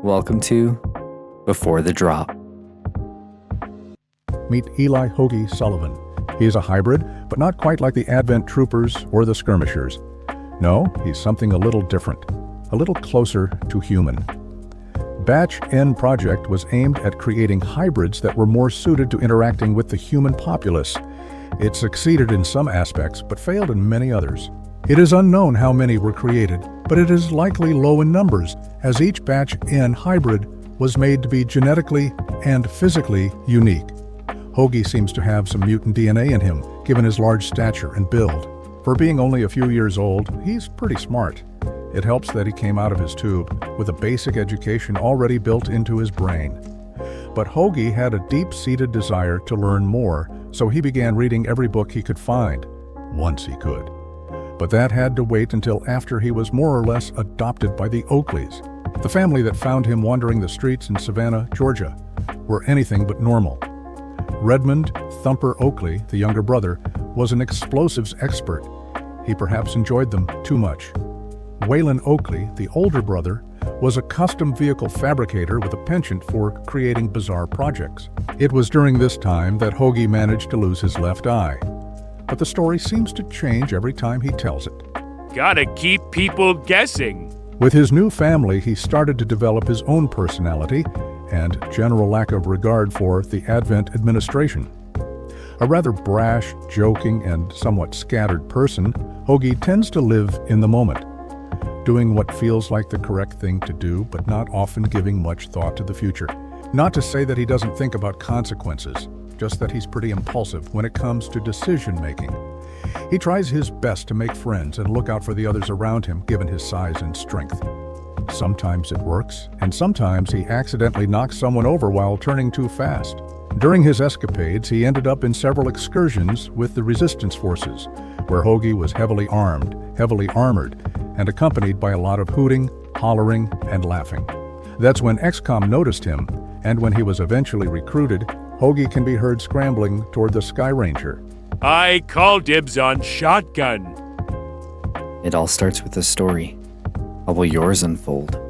Welcome to Before the Drop. Meet Eli Hoagie Sullivan. He is a hybrid, but not quite like the Advent Troopers or the Skirmishers. No, he's something a little different, a little closer to human. Batch N Project was aimed at creating hybrids that were more suited to interacting with the human populace. It succeeded in some aspects, but failed in many others. It is unknown how many were created, but it is likely low in numbers, as each Batch N hybrid was made to be genetically and physically unique. Hoagie seems to have some mutant DNA in him, given his large stature and build. For being only a few years old, he's pretty smart. It helps that he came out of his tube with a basic education already built into his brain. But Hoagie had a deep-seated desire to learn more, so he began reading every book he could find, once he could. But that had to wait until after he was more or less adopted by the Oakleys, the family that found him wandering the streets in Savannah, Georgia, were anything but normal. Redmond Thumper Oakley, the younger brother, was an explosives expert. He perhaps enjoyed them too much. Waylon Oakley, the older brother, was a custom vehicle fabricator with a penchant for creating bizarre projects. It was during this time that Hoagie managed to lose his left eye. But the story seems to change every time he tells it. Gotta keep people guessing. With his new family, he started to develop his own personality and general lack of regard for the Advent administration. A rather brash, joking, and somewhat scattered person, Hoagie tends to live in the moment, doing what feels like the correct thing to do, but not often giving much thought to the future. Not to say that he doesn't think about consequences, just that he's pretty impulsive when it comes to decision-making. He tries his best to make friends and look out for the others around him, given his size and strength. Sometimes it works, and sometimes he accidentally knocks someone over while turning too fast. During his escapades, he ended up in several excursions with the resistance forces, where Hoagie was heavily armed, heavily armored, and accompanied by a lot of hooting, hollering, and laughing. That's when XCOM noticed him, and when he was eventually recruited, Hoagie can be heard scrambling toward the Sky Ranger. I call dibs on shotgun. It all starts with a story. How will yours unfold?